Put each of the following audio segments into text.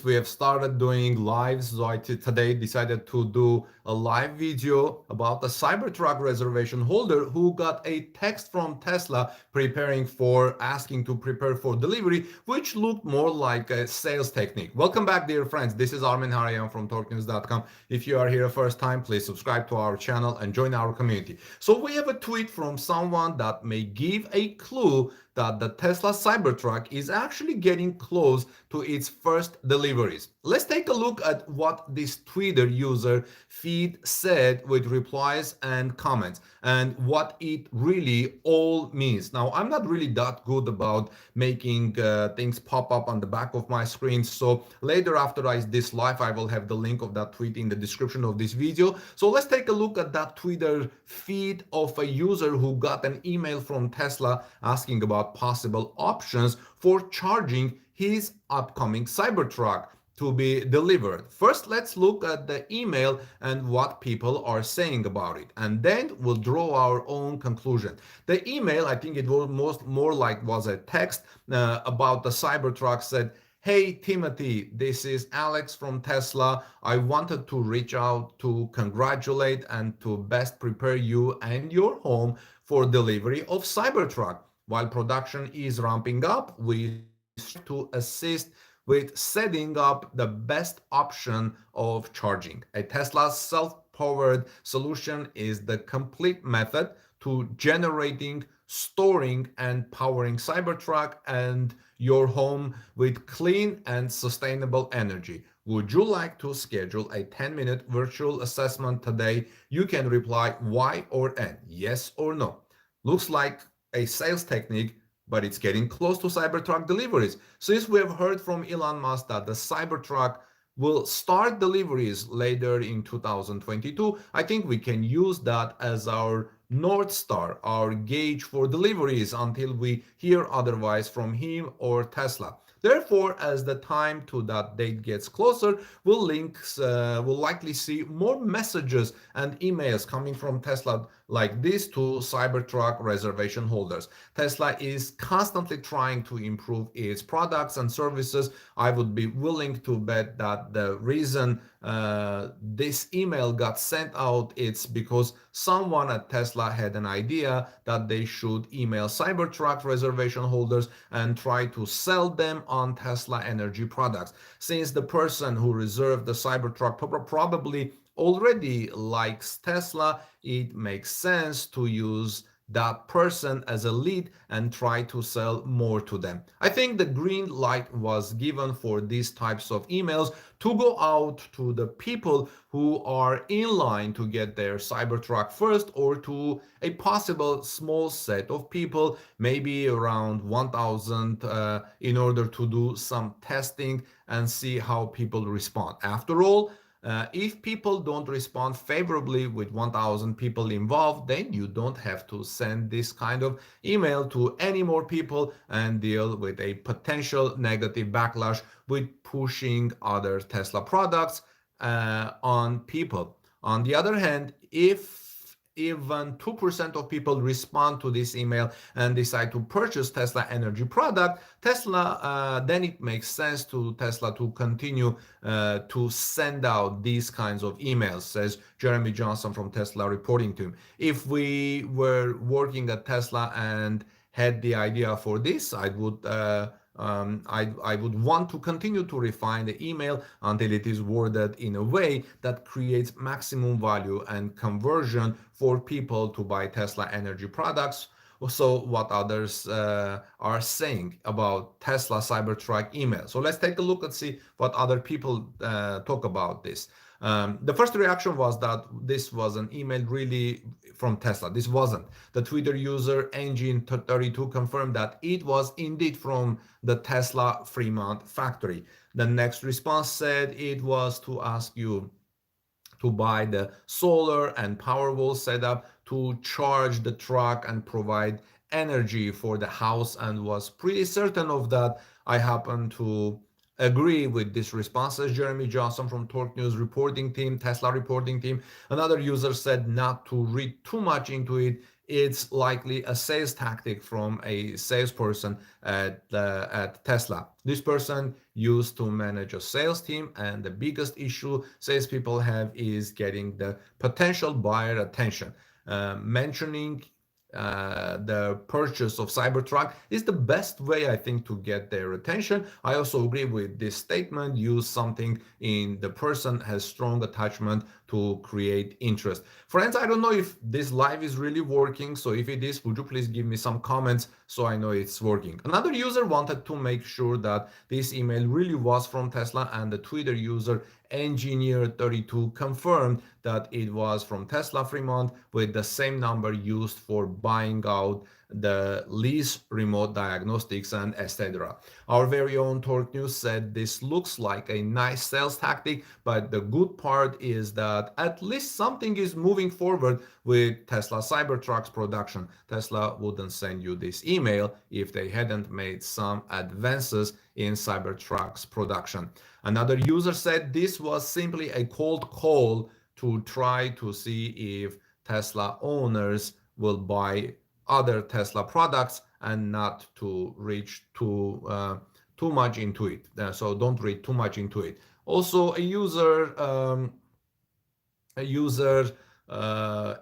We have started doing lives, so today decided to do a live video about a Cybertruck reservation holder who got a text from Tesla asking to prepare for delivery, which looked more like a sales technique. Welcome back, dear friends. This is Armin Harayan from TalkNews.com. If you are here first time, please subscribe to our channel and join our community. So we have a tweet from someone that may give a clue that the Tesla Cybertruck is actually getting close to its first deliveries. Let's take a look at what this Twitter user feed said with replies and comments and what it really all means. Now, I'm not really that good about making things pop up on the back of my screen, so later after this live, I will have the link of that tweet in the description of this video. So let's take a look at that Twitter feed of a user who got an email from Tesla asking about possible options for charging his upcoming Cybertruck to be delivered. First, let's look at the email and what people are saying about it, and then we'll draw our own conclusion. The email, I think it was more like a text about the Cybertruck, said, "Hey Timothy, this is Alex from Tesla. I wanted to reach out to congratulate and to best prepare you and your home for delivery of Cybertruck. While production is ramping up, we strive to assist with setting up the best option of charging. A Tesla self-powered solution is the complete method to generating, storing, and powering Cybertruck and your home with clean and sustainable energy. Would you like to schedule a 10-minute virtual assessment today? You can reply Y or N, yes or no." Looks like a sales technique, but it's getting close to Cybertruck deliveries. Since we have heard from Elon Musk that the Cybertruck will start deliveries later in 2022, I think we can use that as our North Star, our gauge for deliveries until we hear otherwise from him or Tesla. Therefore, as the time to that date gets closer, we'll likely see more messages and emails coming from Tesla like this to Cybertruck reservation holders. Tesla is constantly trying to improve its products and services. I would be willing to bet that the reason this email got sent out, it's because someone at Tesla had an idea that they should email Cybertruck reservation holders and try to sell them on Tesla energy products. Since the person who reserved the Cybertruck probably already likes Tesla, it makes sense to use that person as a lead and try to sell more to them. I think the green light was given for these types of emails to go out to the people who are in line to get their Cybertruck first, or to a possible small set of people, maybe around 1,000, in order to do some testing and see how people respond. After all, if people don't respond favorably with 1,000 people involved, then you don't have to send this kind of email to any more people and deal with a potential negative backlash with pushing other Tesla products on people. On the other hand, if even 2% of people respond to this email and decide to purchase Tesla energy product, then it makes sense to Tesla to continue to send out these kinds of emails, says Jeremy Johnson from Tesla reporting team. If we were working at Tesla and had the idea for this, I would want to continue to refine the email until it is worded in a way that creates maximum value and conversion for people to buy Tesla energy products. Also, what others are saying about Tesla Cybertruck email. So let's take a look and see what other people talk about this. The first reaction was that this was an email really from Tesla. This wasn't. The Twitter user Engine32 confirmed that it was indeed from the Tesla Fremont factory. The next response said it was to ask you to buy the solar and Powerwall setup to charge the truck and provide energy for the house, and was pretty certain of that. I happen to agree with this response, says Jeremy Johnson from Torque News reporting team, Tesla reporting team. Another user said not to read too much into it. it's likely a sales tactic from a salesperson at Tesla. This person used to manage a sales team, and the biggest issue salespeople have is getting the potential buyer attention. Mentioning the purchase of Cybertruck is the best way, I think, to get their attention. I also agree with this statement. Use something in the person has strong attachment to create interest. Friends, I don't know if this live is really working. So if it is, would you please give me some comments so I know it's working? Another user wanted to make sure that this email really was from Tesla, and the Twitter user engineer32 confirmed that it was from Tesla Fremont with the same number used for buying out the lease remote diagnostics and etc. Our very own Torque News said this looks like a nice sales tactic, but the good part is that at least something is moving forward with Tesla Cybertruck's production. Tesla wouldn't send you this email if they hadn't made some advances in Cybertruck's production. Another user said this was simply a cold call to try to see if Tesla owners will buy other Tesla products and not to reach too much into it. So don't read too much into it. Also, a user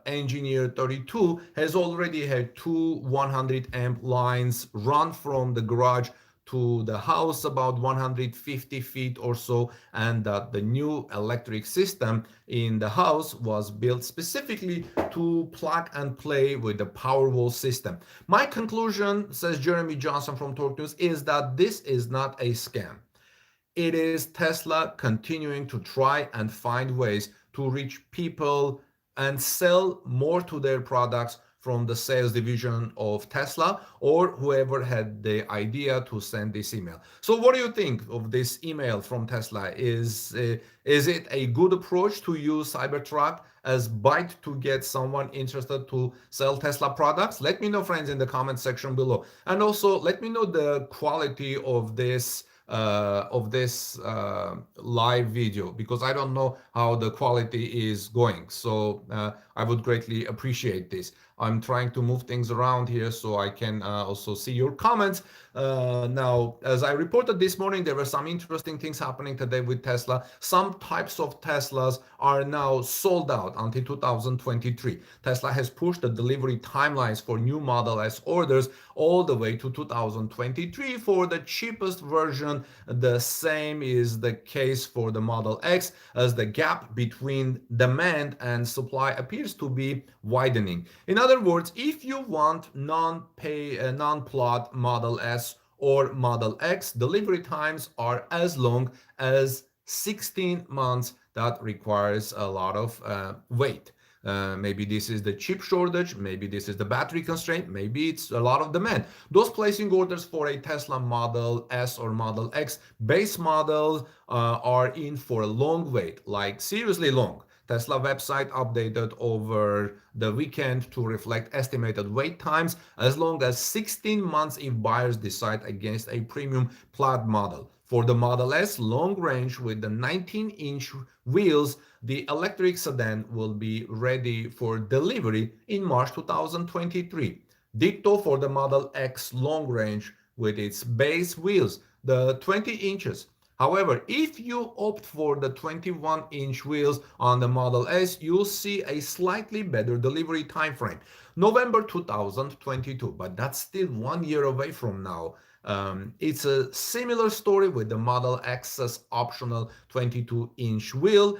engineer 32 has already had two 100 amp lines run from the garage to the house about 150 feet or so, and that the new electric system in the house was built specifically to plug and play with the Powerwall system. My conclusion, says Jeremy Johnson from Torque News, is that this is not a scam. It is Tesla continuing to try and find ways to reach people and sell more to their products from the sales division of Tesla or whoever had the idea to send this email. So what do you think of this email from Tesla? Is it a good approach to use Cybertruck as bait to get someone interested to sell Tesla products? Let me know, friends, in the comment section below. And also let me know the quality of this live video, because I don't know how the quality is going. So I would greatly appreciate this. I'm trying to move things around here so I can also see your comments. Now, as I reported this morning, there were some interesting things happening today with Tesla. Some types of Teslas are now sold out until 2023. Tesla has pushed the delivery timelines for new Model S orders all the way to 2023 for the cheapest version. The same is the case for the Model X, as the gap between demand and supply appears to be widening. In other words, if you want non-plot Model S or Model X, delivery times are as long as 16 months. That requires a lot of wait. Maybe this is the chip shortage, maybe this is the battery constraint, maybe it's a lot of demand. Those placing orders for a Tesla Model S or Model X base models are in for a long wait, like seriously long. Tesla website updated over the weekend to reflect estimated wait times as long as 16 months if buyers decide against a premium plaid model. For the Model S long range with the 19-inch wheels, the electric sedan will be ready for delivery in March 2023. Ditto for the Model X long range with its base wheels, the 20 inches. However, if you opt for the 21-inch wheels on the Model S, you'll see a slightly better delivery time frame, November 2022, but that's still 1 year away from now. It's a similar story with the Model X's optional 22-inch wheel,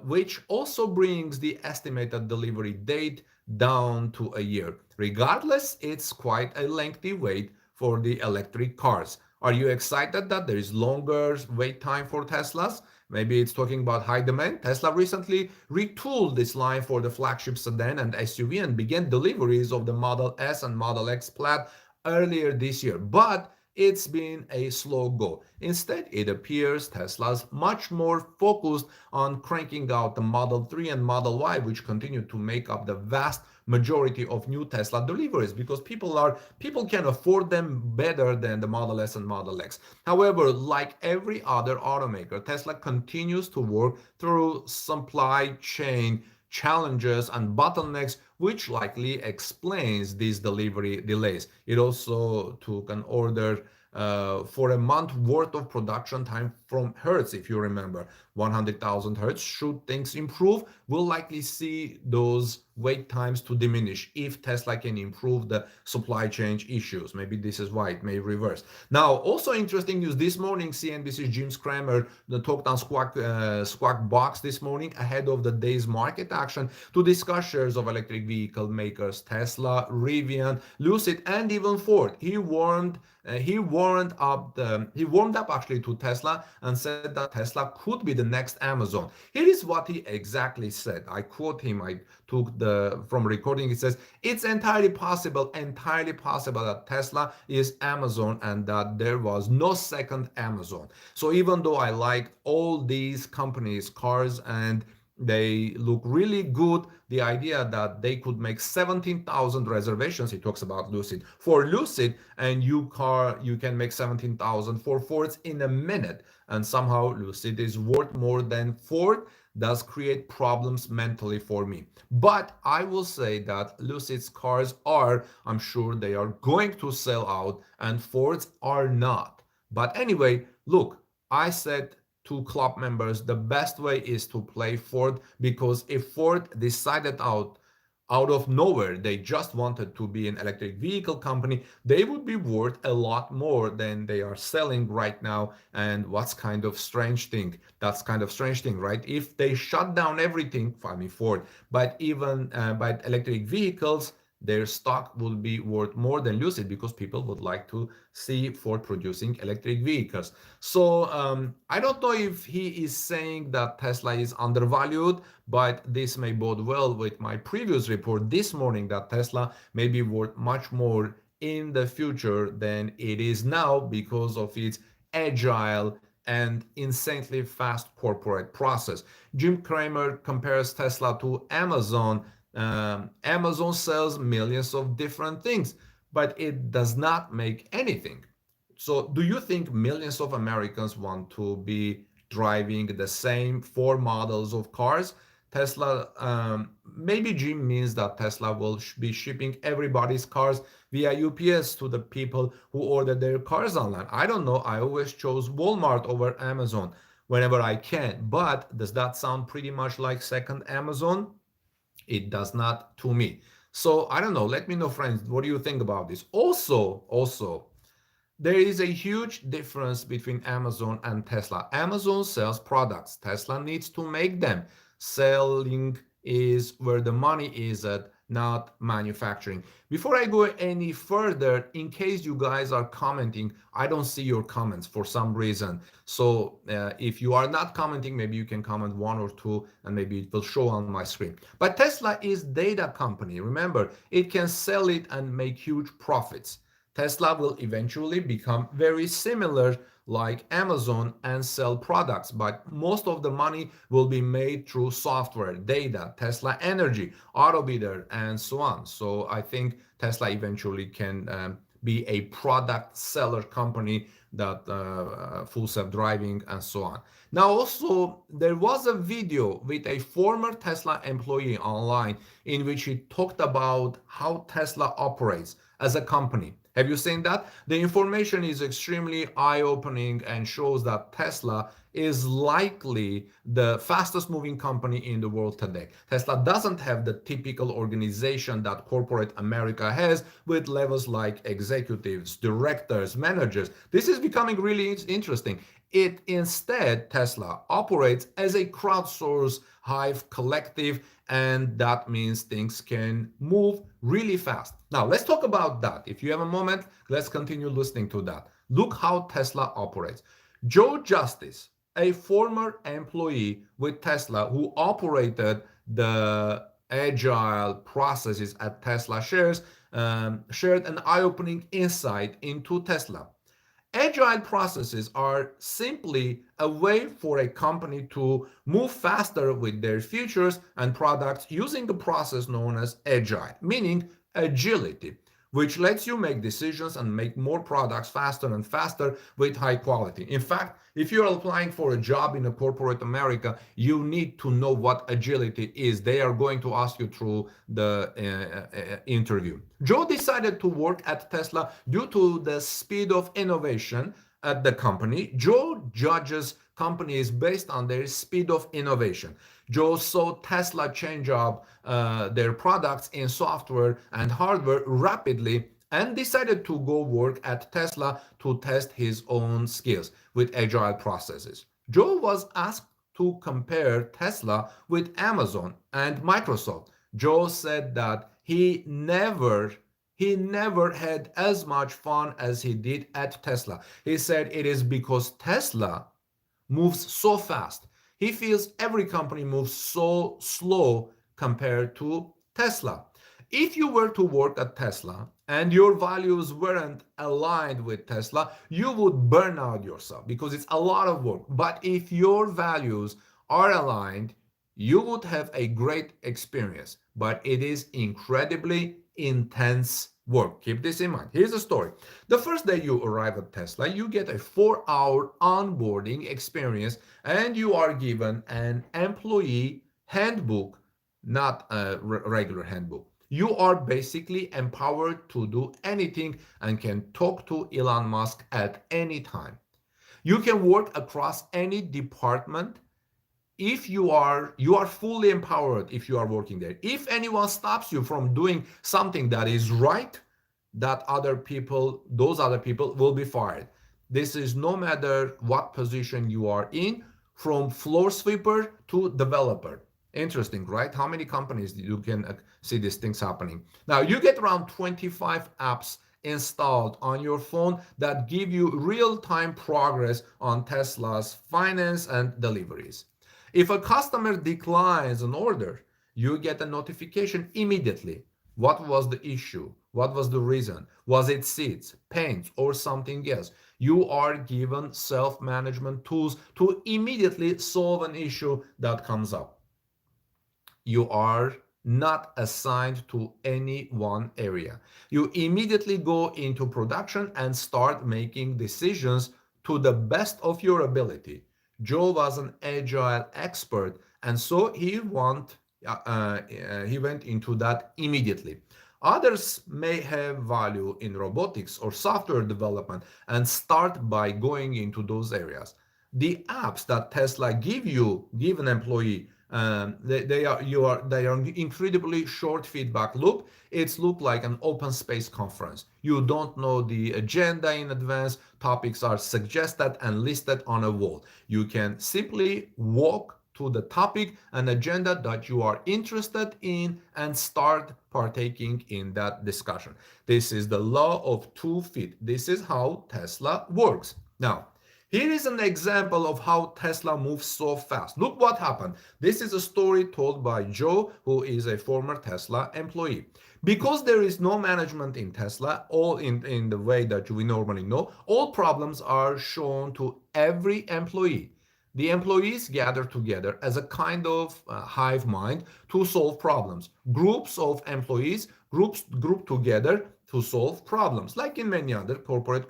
which also brings the estimated delivery date down to a year. Regardless, it's quite a lengthy wait for the electric cars. Are you excited that there is longer wait time for Teslas? Maybe it's talking about high demand. Tesla recently retooled this line for the flagship sedan and SUV and began deliveries of the Model S and Model X Plaid earlier this year, but it's been a slow go. Instead, it appears Tesla's much more focused on cranking out the Model 3 and Model Y, which continue to make up the vast majority of new Tesla deliveries, because people can afford them better than the Model S and Model X. However, like every other automaker, Tesla continues to work through supply chain challenges and bottlenecks, which likely explains these delivery delays. It also took an order for a month worth of production time from Hertz, if you remember. 100,000 Hertz. Should things improve, we'll likely see those wait times to diminish if Tesla can improve the supply chain issues. Maybe this is why it may reverse. Now, also interesting news this morning, CNBC's Jim Cramer talked on Squawk Box this morning ahead of the day's market action to discuss shares of electric vehicle makers Tesla, Rivian, Lucid, and even Ford. He warmed up actually to Tesla and said that Tesla could be the next Amazon. Here is what he exactly said. I quote him. I took the from recording. It says it's entirely possible that Tesla is Amazon and that there was no second Amazon. So even though I like all these companies, cars, and they look really good, the idea that they could make 17,000 reservations, he talks about Lucid, for Lucid, and you can make 17,000 for Fords in a minute, and somehow Lucid is worth more than Ford, does create problems mentally for me. But I will say that Lucid's cars are, I'm sure they are going to sell out, and Ford's are not. But anyway, look, I said to club members, the best way is to play Ford, because if Ford decided out of nowhere they just wanted to be an electric vehicle company, they would be worth a lot more than they are selling right now. And what's kind of strange thing? That's kind of strange thing, right? If they shut down everything, I mean Ford, but even by electric vehicles, their stock will be worth more than Lucid because people would like to see Ford producing electric vehicles. So I don't know if he is saying that Tesla is undervalued, but this may bode well with my previous report this morning that Tesla may be worth much more in the future than it is now because of its agile and insanely fast corporate process. Jim Cramer compares Tesla to Amazon. Amazon sells millions of different things, but it does not make anything. So, do you think millions of Americans want to be driving the same four models of cars? Tesla, maybe Jim means that Tesla will be shipping everybody's cars via UPS to the people who order their cars online. I don't know. I always chose Walmart over Amazon whenever I can. But does that sound pretty much like second Amazon? It does not to me. So I don't know. Let me know, friends. What do you think about this? Also, there is a huge difference between Amazon and Tesla. Amazon sells products. Tesla needs to make them. Selling is where the money is at, not manufacturing. Before I go any further, in case you guys are commenting, I don't see your comments for some reason. So if you are not commenting, maybe you can comment one or two and maybe it will show on my screen. But Tesla is data company. Remember, it can sell it and make huge profits. Tesla will eventually become very similar like Amazon and sell products, but most of the money will be made through software, data, Tesla Energy, Autobidder, and so on. So I think Tesla eventually can be a product seller company that full self-driving and so on. Now also there was a video with a former Tesla employee online in which he talked about how Tesla operates as a company. Have you seen that? The information is extremely eye-opening and shows that Tesla is likely the fastest moving company in the world today. Tesla doesn't have the typical organization that corporate America has with levels like executives, directors, managers. This is becoming really interesting. It instead, Tesla operates as a crowdsourced hive collective, and that means things can move really fast. Now, let's talk about that. If you have a moment, let's continue listening to that. Look how Tesla operates. Joe Justice, a former employee with Tesla who operated the agile processes at Tesla shared an eye-opening insight into Tesla. Agile processes are simply a way for a company to move faster with their features and products using a process known as agile, meaning agility, which lets you make decisions and make more products faster and faster with high quality. In fact, If you're applying for a job in a corporate America, you need to know what agility is. They are going to ask you through the interview. Joe decided to work at Tesla due to the speed of innovation at the company. Joe judges companies based on their speed of innovation. Joe saw Tesla change up their products in software and hardware rapidly and decided to go work at Tesla to test his own skills with agile processes. Joe was asked to compare Tesla with Amazon and Microsoft. Joe said that he never had as much fun as he did at Tesla. He said it is because Tesla moves so fast. He feels every company moves so slow compared to Tesla. If you were to work at Tesla and your values weren't aligned with Tesla, you would burn out yourself because it's a lot of work. But if your values are aligned, you would have a great experience. But it is incredibly intense work. Keep this in mind. Here's the story. The first day you arrive at Tesla, you get a 4-hour onboarding experience and you are given an employee handbook, not a regular handbook. You are basically empowered to do anything and can talk to Elon Musk at any time. You can work across any department. If you are fully empowered if you are working there. If anyone stops you from doing something that is right, those other people will be fired. This is no matter what position you are in, from floor sweeper to developer. Interesting, right? How many companies you can see these things happening? Now you get around 25 apps installed on your phone that give you real-time progress on Tesla's finance and deliveries. If a customer declines an order, you get a notification immediately. What was the issue? What was the reason? Was it seats, paints, or something else? You are given self-management tools to immediately solve an issue that comes up. You are not assigned to any one area. You immediately go into production and start making decisions to the best of your ability. Joe was an agile expert, and so he went into that immediately. Others may have value in robotics or software development and start by going into those areas. The apps that Tesla give an employee, they are incredibly short feedback loop. It's look like an open space conference. You don't know the agenda in advance. Topics are suggested and listed on a wall. You can simply walk to the topic and agenda that you are interested in and start partaking in that discussion. This is the law of 2 feet. This is how Tesla works. Now, here is an example of how Tesla moves so fast. Look what happened. This is a story told by Joe, who is a former Tesla employee. Because there is no management in Tesla, all in the way that we normally know, all problems are shown to every employee. The employees gather together as a kind of hive mind to solve problems. Groups of employees group together to solve problems, like in many other corporate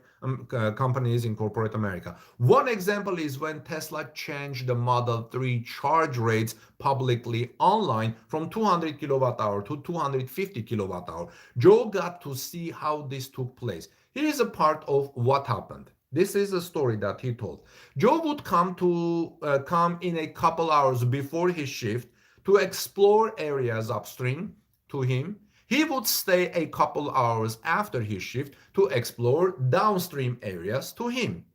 companies in corporate America. One example is when Tesla changed the Model 3 charge rates publicly online from 200 kilowatt hour to 250 kilowatt hour. Joe got to see how this took place. Here is a part of what happened. This is a story that he told. Joe would come in a couple hours before his shift to explore areas upstream to him. He would stay a couple hours after his shift to explore downstream areas to him.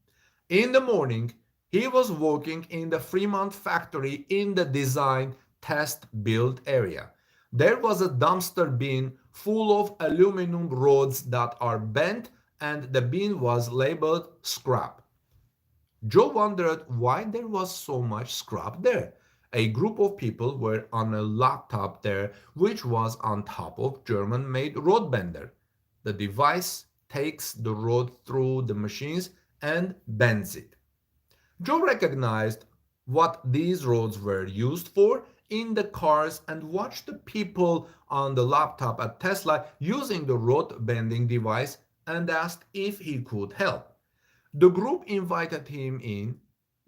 In the morning, he was working in the Fremont factory in the design test build area. There was a dumpster bin full of aluminum rods that are bent, and the bin was labeled scrap. Joe wondered why there was so much scrap there. A group of people were on a laptop there, which was on top of German-made road bender. The device takes the road through the machines and bends it. Joe recognized what these roads were used for in the cars and watched the people on the laptop at Tesla using the road bending device and asked if he could help. The group invited him in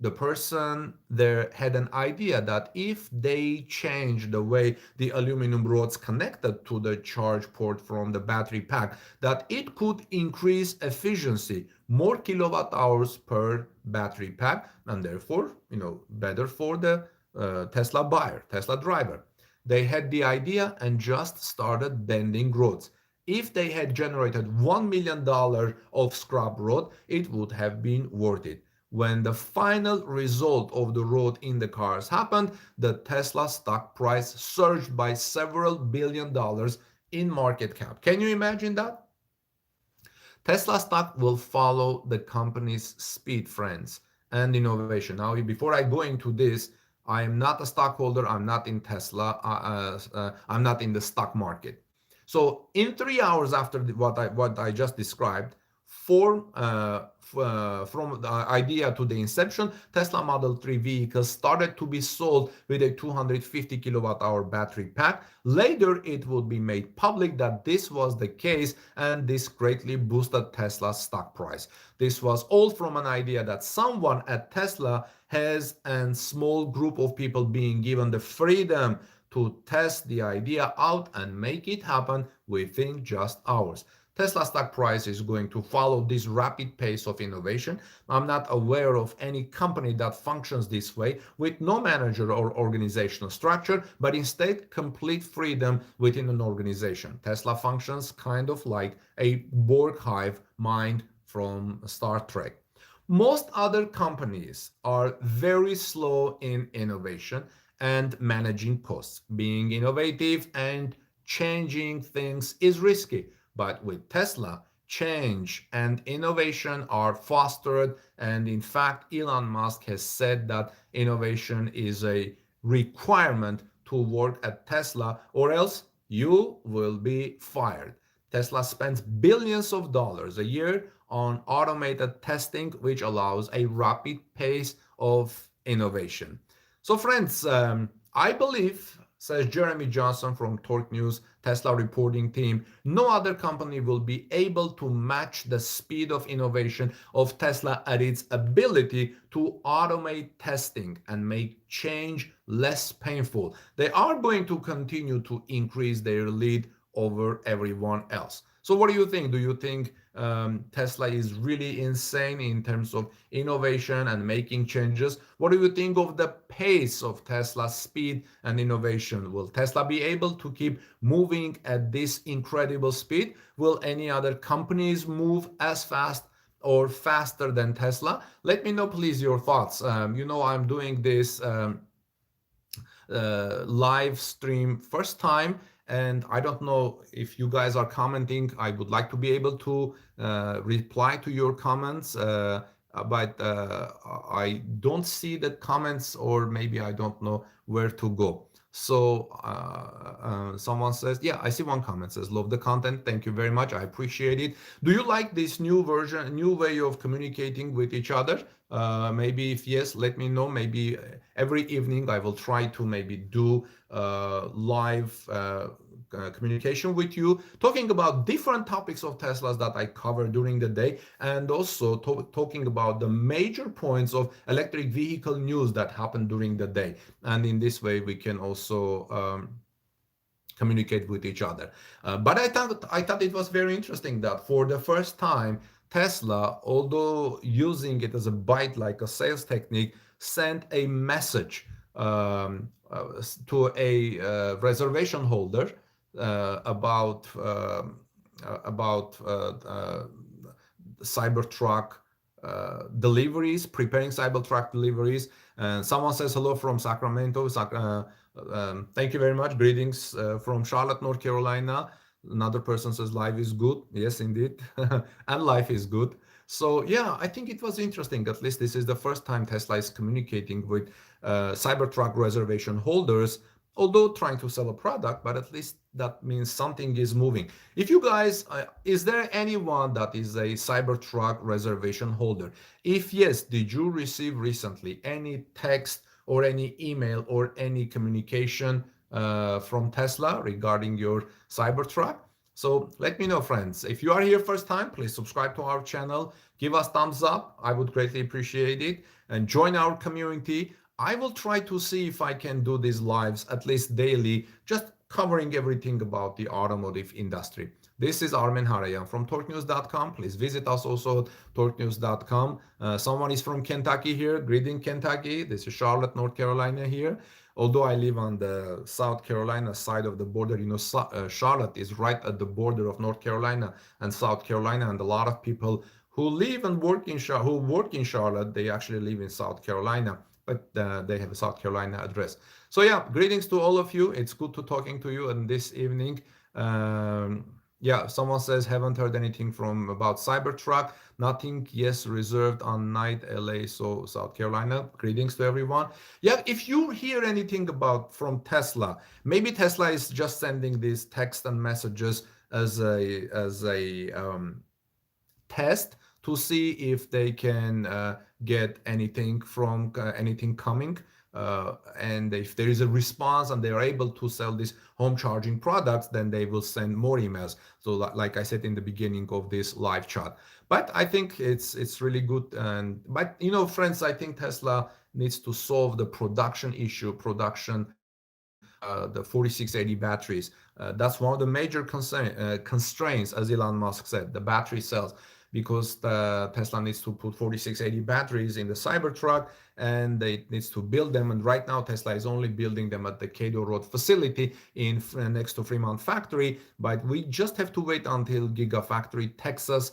the person there had an idea that if they change the way the aluminum rods connected to the charge port from the battery pack, that it could increase efficiency, more kilowatt hours per battery pack, and therefore, better for the Tesla buyer, Tesla driver. They had the idea and just started bending rods. If they had generated $1 million of scrap rod, it would have been worth it. When the final result of the road in the cars happened, the Tesla stock price surged by several billion dollars in market cap. Can you imagine that? Tesla stock will follow the company's speed, friends, and innovation. Now, before I go into this, I am not a stockholder. I'm not in Tesla. I'm not in the stock market. So, in 3 hours after what I just described, from the idea to the inception, Tesla Model 3 vehicles started to be sold with a 250 kilowatt hour battery pack. Later, it would be made public that this was the case, and this greatly boosted Tesla's stock price. This was all from an idea that someone at Tesla has a small group of people being given the freedom to test the idea out and make it happen within just hours. Tesla stock price is going to follow this rapid pace of innovation. I'm not aware of any company that functions this way with no manager or organizational structure, but instead complete freedom within an organization. Tesla functions kind of like a Borg hive mind from Star Trek. Most other companies are very slow in innovation and managing costs. Being innovative and changing things is risky. But with Tesla, change and innovation are fostered. And in fact, Elon Musk has said that innovation is a requirement to work at Tesla, or else you will be fired. Tesla spends billions of dollars a year on automated testing, which allows a rapid pace of innovation. So, friends, I believe, says Jeremy Johnson from Torque News, Tesla reporting team, no other company will be able to match the speed of innovation of Tesla at its ability to automate testing and make change less painful. They are going to continue to increase their lead over everyone else. So what do you think? Do you think Tesla is really insane in terms of innovation and making changes? What do you think of the pace of Tesla's speed and innovation? Will Tesla be able to keep moving at this incredible speed? Will any other companies move as fast or faster than Tesla? Let me know, please, your thoughts. I'm doing this live stream first time, and I don't know if you guys are commenting. I would like to be able to reply to your comments, but I don't see the comments, or maybe I don't know where to go. So someone says, yeah, I see one comment says, love the content. Thank you very much. I appreciate it. Do you like this new version, new way of communicating with each other? Maybe if yes, let me know. Maybe every evening I will try to maybe do live communication with you, talking about different topics of Teslas that I cover during the day, and also talking about the major points of electric vehicle news that happen during the day. And in this way, we can also communicate with each other. But I thought it was very interesting that for the first time, Tesla, although using it as a bite like a sales technique, sent a message to a reservation holder about Cybertruck deliveries, preparing Cybertruck deliveries. And someone says hello from Sacramento. Thank you very much. Greetings from Charlotte, North Carolina. Another person says life is good. Yes, indeed. And life is good. So yeah, I think it was interesting. At least this is the first time Tesla is communicating with Cybertruck reservation holders, although trying to sell a product, but at least that means something is moving. If you guys, is there anyone that is a Cybertruck reservation holder? If yes, did you receive recently any text or any email or any communication from Tesla regarding your Cybertruck? So let me know, friends. If you are here first time, please subscribe to our channel. Give us thumbs up. I would greatly appreciate it. And join our community. I will try to see if I can do these lives at least daily, just covering everything about the automotive industry. This is Armen Harayan from torquenews.com. Please visit us also at torquenews.com. Someone is from Kentucky here. Greeting, Kentucky. This is Charlotte, North Carolina here. Although I live on the South Carolina side of the border, Charlotte is right at the border of North Carolina and South Carolina, and a lot of people who live and work in Charlotte, they actually live in South Carolina, but they have a South Carolina address. So yeah, greetings to all of you. It's good to talking to you and this evening. Yeah, someone says haven't heard anything from about Cybertruck. Nothing. Yes, reserved on night LA, so South Carolina. Greetings to everyone. Yeah, if you hear anything about from Tesla, maybe Tesla is just sending these text and messages as a test to see if they can get anything from anything coming. And if there is a response and they are able to sell these home charging products, then they will send more emails. So like I said in the beginning of this live chat, but I think it's really good. And but friends, I think Tesla needs to solve the production issue, the 4680 batteries. That's one of the major constraints, as Elon Musk said, the battery cells, because Tesla needs to put 4680 batteries in the Cybertruck and it needs to build them. And right now, Tesla is only building them at the Caddo Road facility in next to Fremont factory. But we just have to wait until Gigafactory Texas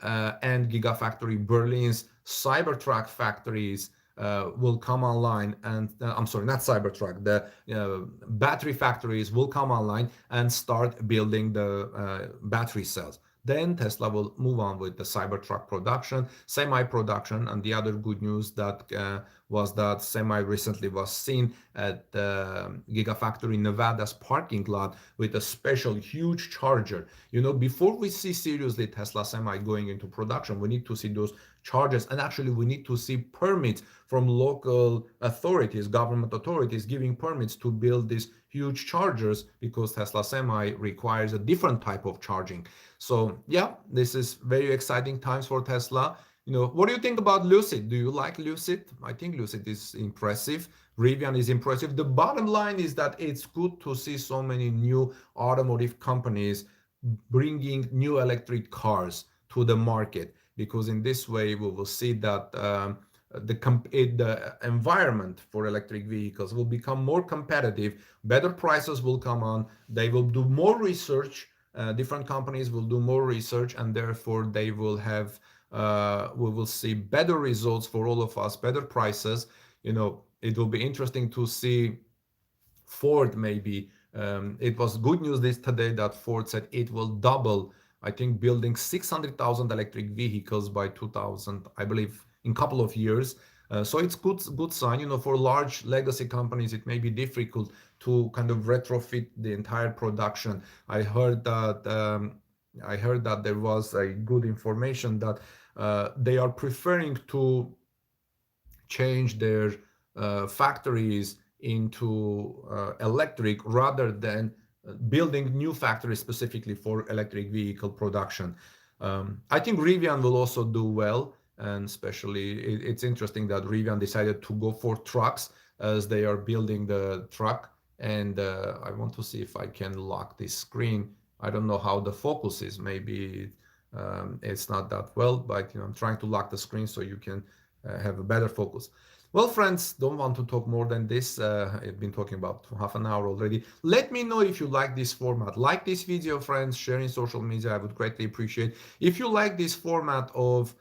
and Gigafactory Berlin's Cybertruck factories will come online, and I'm sorry, not Cybertruck, the battery factories will come online and start building the battery cells. Then Tesla will move on with the Cybertruck production, semi-production, and the other good news that was that Semi recently was seen at Gigafactory Nevada's parking lot with a special huge charger. Before we see seriously Tesla Semi going into production, we need to see those charges, and actually we need to see permits from local authorities, government authorities giving permits to build these huge chargers, because Tesla Semi requires a different type of charging. So yeah, this is very exciting times for Tesla. What do you think about Lucid? Do you like Lucid? I think Lucid is impressive. Rivian is impressive. The bottom line is that it's good to see so many new automotive companies bringing new electric cars to the market, because in this way we will see that the environment for electric vehicles will become more competitive. Better prices will come on. They will do more research. Different companies will do more research, and therefore they will have we will see better results for all of us, better prices. It will be interesting to see Ford maybe. It was good news today that Ford said it will double, I think, building 600,000 electric vehicles by 2000, I believe, in a couple of years. So it's good sign. For large legacy companies, it may be difficult to kind of retrofit the entire production. I heard that there was a good information that they are preferring to change their factories into electric rather than building new factories specifically for electric vehicle production. I think Rivian will also do well, and especially it's interesting that Rivian decided to go for trucks as they are building the truck. And I want to see if I can lock this screen. I don't know how the focus is. Maybe it's not that well, but I'm trying to lock the screen so you can have a better focus. Well, friends, don't want to talk more than this. I've been talking about half an hour already. Let me know if you like this format. Like this video, friends, share in social media. I would greatly appreciate. If you like this format of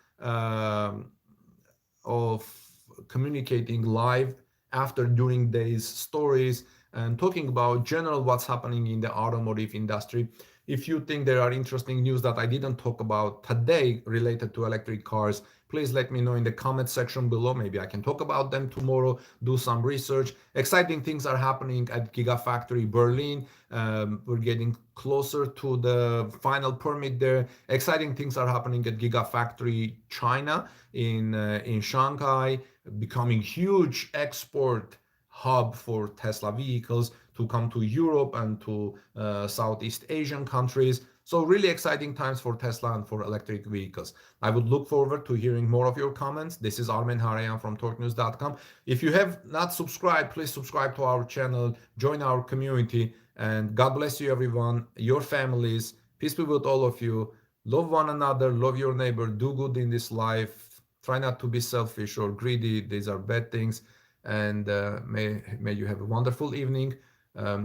communicating live after during days stories and talking about general what's happening in the automotive industry. If you think there are interesting news that I didn't talk about today related to electric cars, please let me know in the comment section below. Maybe I can talk about them tomorrow, do some research. Exciting things are happening at Gigafactory Berlin. We're getting closer to the final permit there. Exciting things are happening at Gigafactory China in Shanghai, becoming huge export hub for Tesla vehicles to come to Europe and to Southeast Asian countries. So really exciting times for Tesla and for electric vehicles. I would look forward to hearing more of your comments. This is Armen Harayan from TorqueNews.com. If you have not subscribed, please subscribe to our channel, join our community, and God bless you everyone, your families. Peace be with all of you. Love one another, love your neighbor, do good in this life. Try not to be selfish or greedy. These are bad things. And may you have a wonderful evening.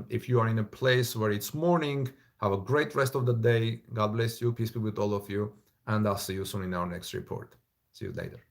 If you are in a place where it's morning, have a great rest of the day. God bless you. Peace be with all of you. And I'll see you soon in our next report. See you later.